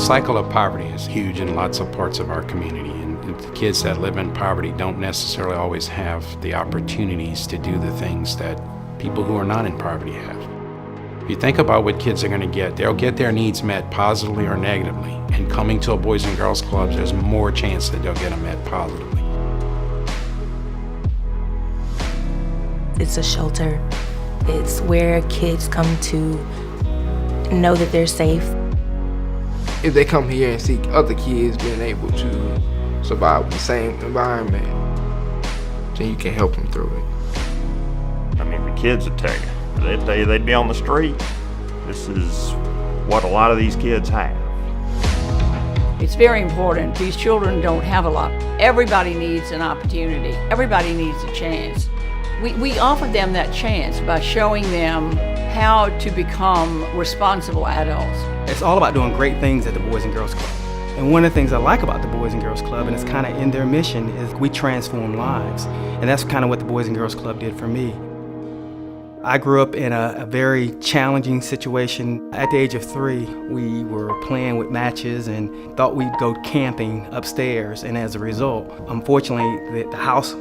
cycle of poverty is huge in lots of parts of our community, and the kids that live in poverty don't necessarily always have the opportunities to do the things that people who are not in poverty have. If you think about what kids are going to get, they'll get their needs met positively or negatively, and coming to a Boys and Girls Club, there's more chance that they'll get them met positively. It's a shelter. It's where kids come to know that they're safe. If they come here and see other kids being able to survive the same environment, then you can help them through it. I mean, the kids would tell you, they'd be on the street. This is what a lot of these kids have. It's very important. These children don't have a lot. Everybody needs an opportunity. Everybody needs a chance. We offer them that chance by showing them how to become responsible adults. It's all about doing great things at the Boys and Girls Club. And one of the things I like about the Boys and Girls Club, and it's kind of in their mission, is we transform lives. And that's kind of what the Boys and Girls Club did for me. I grew up in a very challenging situation. At the age of 3, we were playing with matches and thought we'd go camping upstairs. And as a result, unfortunately, the house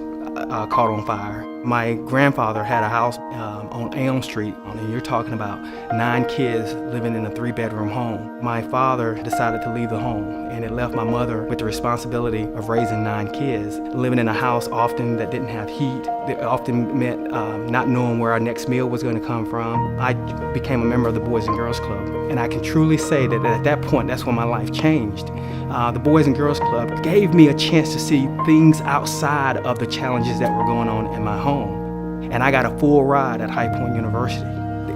caught on fire. My grandfather had a house on Elm Street, and you're talking about 9 kids living in a 3-bedroom home. My father decided to leave the home, and it left my mother with the responsibility of raising 9 kids, living in a house often that didn't have heat. It often meant not knowing where our next meal was going to come from. I became a member of the Boys and Girls Club, and I can truly say that at that point, that's when my life changed. The Boys and Girls Club gave me a chance to see things outside of the challenges that were going on in my home. And I got a full ride at High Point University.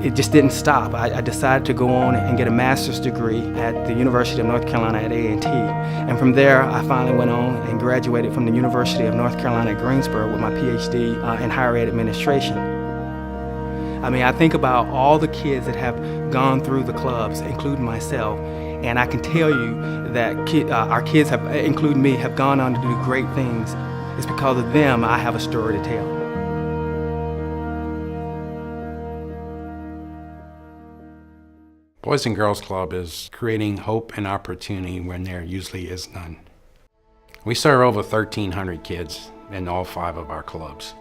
It just didn't stop. I decided to go on and get a master's degree at the University of North Carolina at A&T. And from there, I finally went on and graduated from the University of North Carolina at Greensboro with my PhD in higher ed administration. I mean, I think about all the kids that have gone through the clubs, including myself, and I can tell you that our kids, including me, have gone on to do great things. It's because of them I have a story to tell. Boys and Girls Club is creating hope and opportunity when there usually is none. We serve over 1,300 kids in all 5 of our clubs.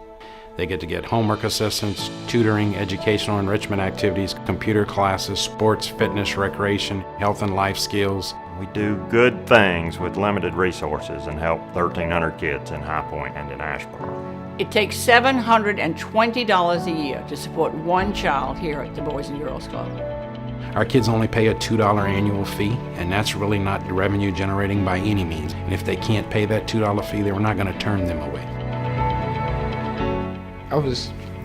They get to get homework assistance, tutoring, educational enrichment activities, computer classes, sports, fitness, recreation, health and life skills. We do good things with limited resources and help 1,300 kids in High Point and in Asheboro. It takes $720 a year to support one child here at the Boys and Girls Club. Our kids only pay a $2 annual fee, and that's really not revenue generating by any means. And if they can't pay that $2 fee, then we're not going to turn them away. I've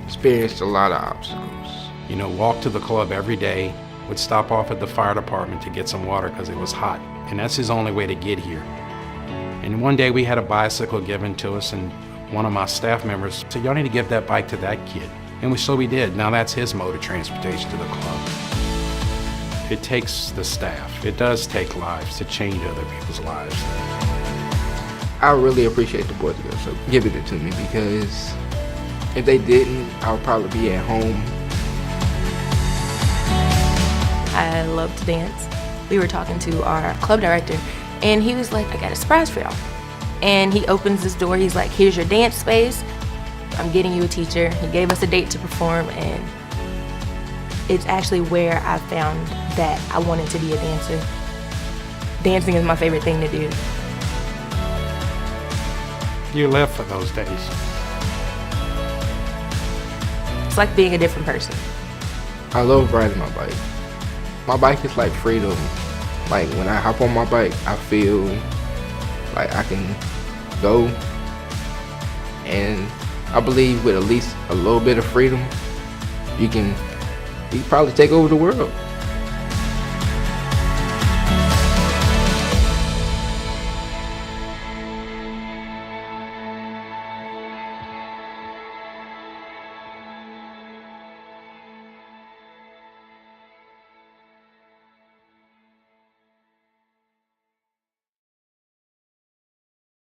experienced a lot of obstacles. You know, walk to the club every day, would stop off at the fire department to get some water because it was hot. And that's his only way to get here. And one day we had a bicycle given to us, and one of my staff members said, y'all need to give that bike to that kid. And so we did. Now that's his mode of transportation to the club. It takes the staff. It does take lives to change other people's lives. I really appreciate the Boys and Girls Club giving it to me, because if they didn't, I would probably be at home. I love to dance. We were talking to our club director, and he was like, I got a surprise for y'all. And he opens this door, he's like, here's your dance space. I'm getting you a teacher. He gave us a date to perform, and it's actually where I found that I wanted to be a dancer. Dancing is my favorite thing to do. You live for those days. It's like being a different person. I love riding my bike. My bike is like freedom. Like when I hop on my bike, I feel like I can go. And I believe with at least a little bit of freedom, you can probably take over the world.